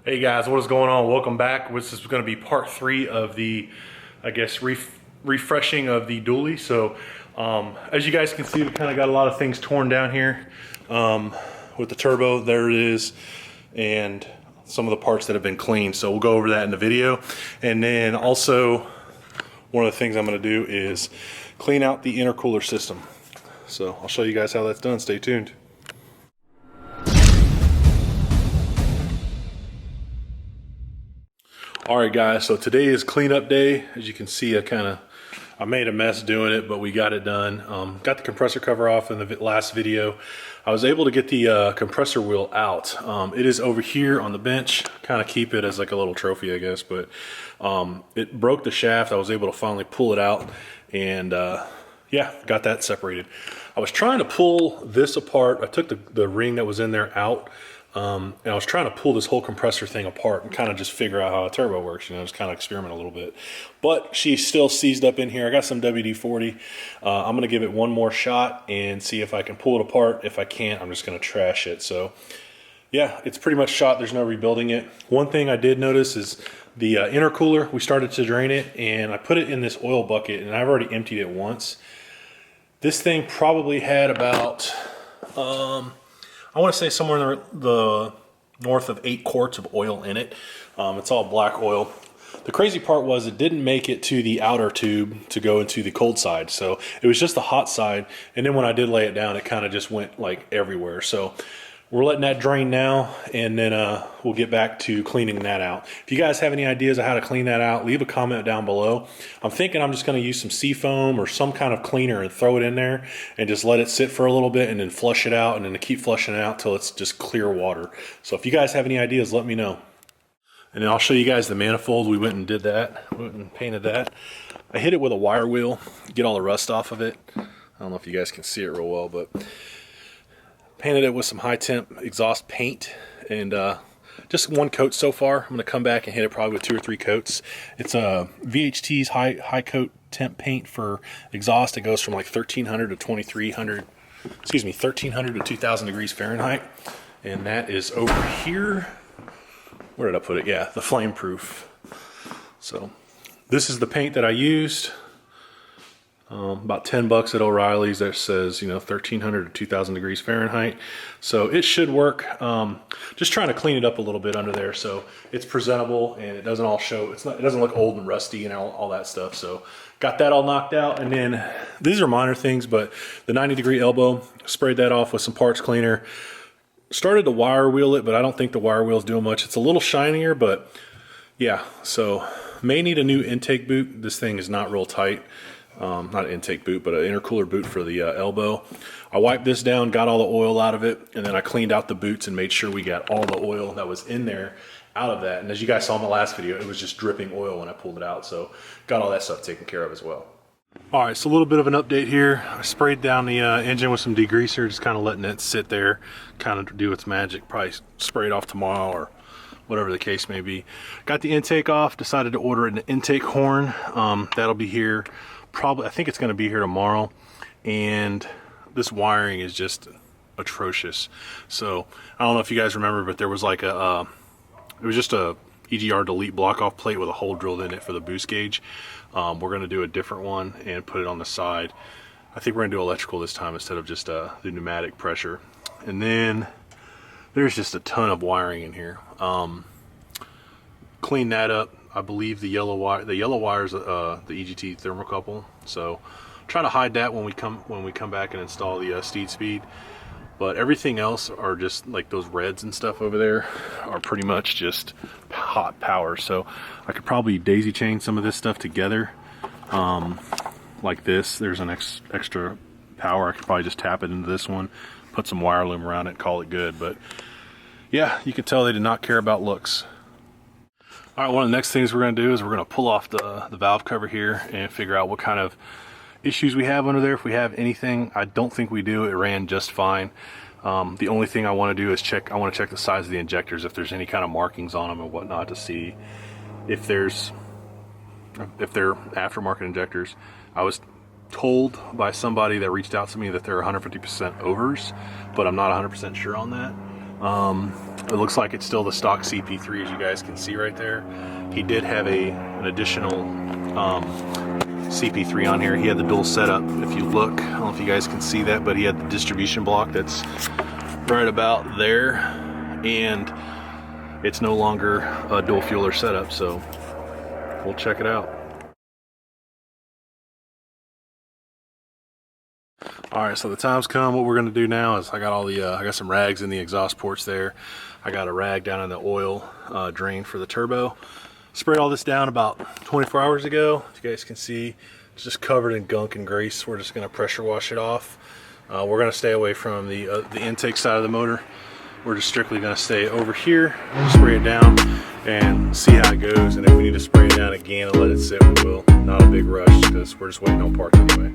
Hey guys, what is going on? Welcome back. This is going to be part 3 of the, I guess, refreshing of the dually. So, as you guys can see, we kind of got a lot of things torn down here with the turbo. There it is, and some of the parts that have been cleaned. So we'll go over that in the video. And then also, one of the things I'm going to do is clean out the intercooler system. So I'll show you guys how that's done. Stay tuned. Alright guys, so today is cleanup day. As you can see, I made a mess doing it, but we got it done. Got the compressor cover off in the last video. I was able to get the compressor wheel out. It is over here on the bench. Kind of keep it as like a little trophy, I guess, but it broke the shaft. I was able to finally pull it out, and yeah, got that separated. I was trying to pull this apart. I took the ring that was in there out. And I was trying to pull this whole compressor thing apart and kind of just figure out how a turbo works, just kind of experiment a little bit. But she's still seized up in here. I got some WD-40. I'm going to give it one more shot and see if I can pull it apart. If I can't, I'm just going to trash it. So yeah, it's pretty much shot. There's no rebuilding it. One thing I did notice is the intercooler, we started to drain it, and I put it in this oil bucket, and I've already emptied it once. This thing probably had about... I want to say somewhere in the north of 8 quarts of oil in it. It's all black oil. The crazy part was it didn't make it to the outer tube to go into the cold side. So it was just the hot side. And then when I did lay it down, it kind of just went like everywhere. So we're letting that drain now, and then we'll get back to cleaning that out. If you guys have any ideas of how to clean that out, leave a comment down below. I'm thinking I'm just going to use some seafoam or some kind of cleaner and throw it in there and just let it sit for a little bit and then flush it out, and then to keep flushing it out till it's just clear water. So if you guys have any ideas, let me know. And then I'll show you guys the manifold. We went and did that. We went and painted that. I hit it with a wire wheel, get all the rust off of it. I don't know if you guys can see it real well, but... painted it with some high temp exhaust paint, and just one coat so far. I'm going to come back and hit it probably with 2 or 3 coats. It's a VHT's high coat temp paint for exhaust. It goes from like 1300 to 1300 to 2000 degrees Fahrenheit, and that is over here. Where did I put it? Yeah, the flame proof. So this is the paint that I used. About $10 at O'Reilly's. That says 1300 to 2000 degrees Fahrenheit, so it should work. Just trying to clean it up a little bit under there so it's presentable and it doesn't all show. It doesn't look old and rusty and all that stuff. So got that all knocked out, and then these are minor things, but the 90-degree elbow, sprayed that off with some parts cleaner. Started to wire wheel it, but I don't think the wire wheel's doing much. It's a little shinier, but yeah. So may need a new intake boot. This thing is not real tight. Not an intake boot, but an intercooler boot for the elbow. I wiped this down, got all the oil out of it, and then I cleaned out the boots and made sure we got all the oil that was in there out of that. And as you guys saw in the last video, it was just dripping oil when I pulled it out, so got all that stuff taken care of as well. Alright, so a little bit of an update here. I sprayed down the engine with some degreaser, just kind of letting it sit there, kind of do its magic. Probably spray it off tomorrow or whatever the case may be. Got the intake off, decided to order an intake horn. That'll be here. Probably, I think it's going to be here tomorrow, and this wiring is just atrocious. So I don't know if you guys remember, but there was like it was just a EGR delete block off plate with a hole drilled in it for the boost gauge. We're going to do a different one and put it on the side. I think we're going to do electrical this time instead of just the pneumatic pressure. And then there's just a ton of wiring in here. Clean that up. I believe the yellow wire is the EGT thermocouple, so try to hide that when we come back and install the steed speed. But everything else are just like those reds and stuff over there are pretty much just hot power. So I could probably daisy chain some of this stuff together, like this. There's an extra power. I could probably just tap it into this one, put some wire loom around it, call it good. But yeah, you can tell they did not care about looks. All right, one of the next things we're going to do is we're going to pull off the valve cover here and figure out what kind of issues we have under there, if we have anything. I don't think we do. It ran just fine. The only thing I want to do is check the size of the injectors, if there's any kind of markings on them and whatnot, to see if they're aftermarket injectors. I was told by somebody that reached out to me that they're 150% overs, but I'm not 100% sure on that. It looks like it's still the stock CP3, as you guys can see right there. He did have an additional CP3 on here. He had the dual setup. If you look, I don't know if you guys can see that, but he had the distribution block that's right about there, and it's no longer a dual fueler setup, so we'll check it out. All right, so the time's come. What we're gonna do now is I got all the I got some rags in the exhaust ports there. I got a rag down in the oil drain for the turbo. Sprayed all this down about 24 hours ago. As you guys can see, it's just covered in gunk and grease. We're just gonna pressure wash it off. We're gonna stay away from the intake side of the motor. We're just strictly gonna stay over here, spray it down, and see how it goes. And if we need to spray it down again and let it sit, we will. Not a big rush, because we're just waiting on parts anyway.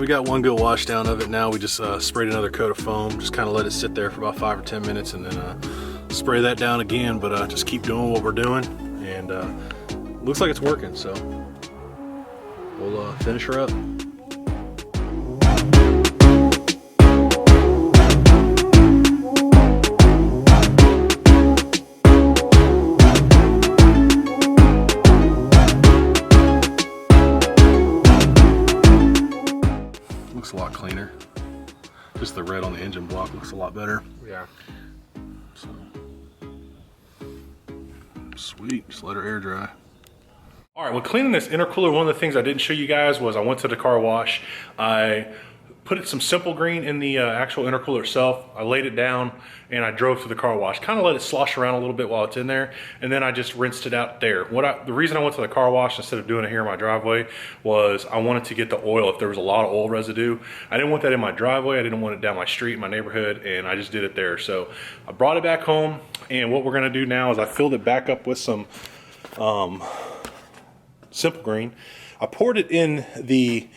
We got one good wash down of it now. We just sprayed another coat of foam, just kind of let it sit there for about 5 or 10 minutes, and then spray that down again, but just keep doing what we're doing, and looks like it's working, so we'll finish her up. Looks a lot cleaner. Just the red on the engine block looks a lot better. Yeah. So sweet, just let her air dry. All right, when cleaning this intercooler, one of the things I didn't show you guys was I went to the car wash. I put some simple green in the actual intercooler itself. I laid it down and I drove to the car wash. Kind of let it slosh around a little bit while it's in there, and then I just rinsed it out there. The reason I went to the car wash instead of doing it here in my driveway was I wanted to get the oil if there was a lot of oil residue. I didn't want that in my driveway. I didn't want it down my street in my neighborhood, and I just did it there. So I brought it back home, and what we're gonna do now is I filled it back up with some simple green. I poured it in the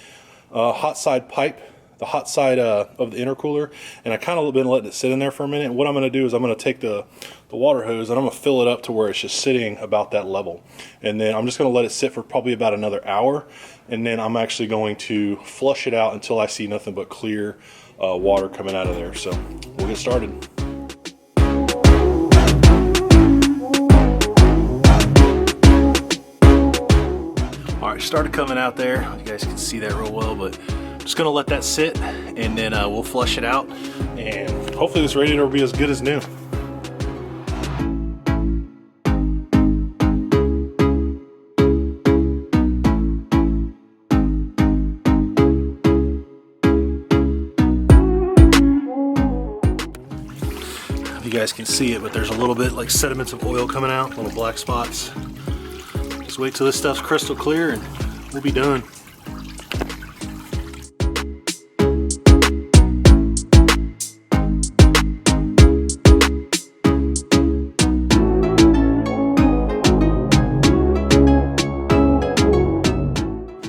hot side pipe, the hot side of the intercooler, and I kind of been letting it sit in there for a minute. And what I'm going to do is I'm going to take the water hose and I'm going to fill it up to where it's just sitting about that level, and then I'm just going to let it sit for probably about another hour, and then I'm actually going to flush it out until I see nothing but clear water coming out of there. So we'll get started. All right, started coming out there. You guys can see that real well, but just gonna let that sit, and then we'll flush it out, and hopefully this radiator will be as good as new. You guys can see it, but there's a little bit like sediments of oil coming out, little black spots. Just wait till this stuff's crystal clear and we'll be done.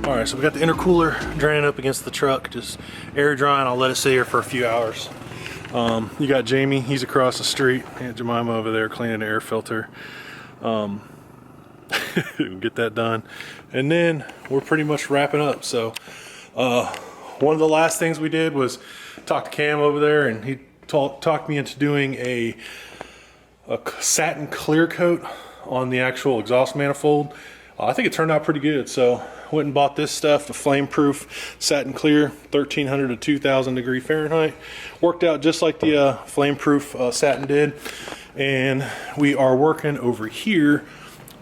Alright, so we got the intercooler draining up against the truck, just air drying. I'll let it sit here for a few hours. You got Jamie, he's across the street, and Jemima over there cleaning the air filter. Get that done, and then we're pretty much wrapping up. So one of the last things we did was talk to Cam over there, and he talked me into doing a satin clear coat on the actual exhaust manifold. I think it turned out pretty good, so went and bought this stuff, the flame proof satin clear, 1300 to 2000 degree Fahrenheit. Worked out just like the flame proof satin did. And we are working over here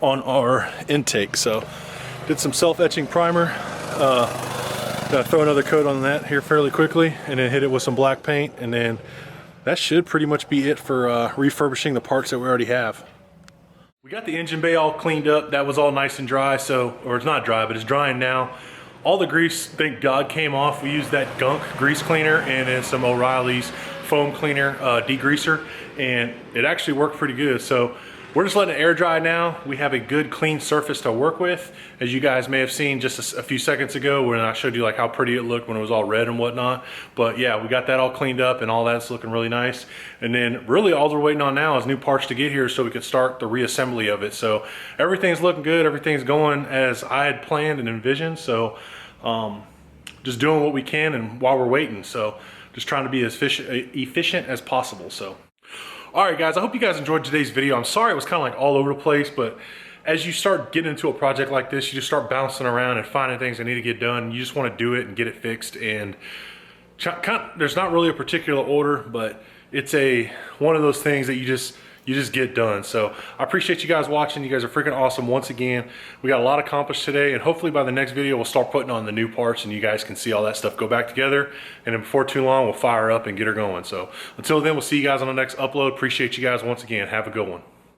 on our intake. So did some self-etching primer, gonna throw another coat on that here fairly quickly, and then hit it with some black paint, and then that should pretty much be it for refurbishing the parts that we already have. We got the engine bay all cleaned up. That was all nice and dry, so, or it's not dry, but it's drying now. All the grease, thank God, came off. We used that gunk grease cleaner and then some O'Reilly's foam cleaner degreaser, and it actually worked pretty good. So We're just letting it air dry now. We have a good clean surface to work with. As you guys may have seen just a few seconds ago when I showed you like how pretty it looked when it was all red and whatnot. But yeah, we got that all cleaned up and all that's looking really nice. And then really all we're waiting on now is new parts to get here so we could start the reassembly of it. So everything's looking good. Everything's going as I had planned and envisioned. So just doing what we can and while we're waiting. So just trying to be as efficient as possible. So. All right, guys, I hope you guys enjoyed today's video. I'm sorry it was kind of like all over the place, but as you start getting into a project like this, you just start bouncing around and finding things that need to get done. You just want to do it and get it fixed. And there's not really a particular order, but it's one of those things that you just get done. So I appreciate you guys watching. You guys are freaking awesome. Once again, we got a lot accomplished today, and hopefully by the next video, we'll start putting on the new parts and you guys can see all that stuff go back together. And then before too long, we'll fire up and get her going. So until then, we'll see you guys on the next upload. Appreciate you guys once again. Have a good one.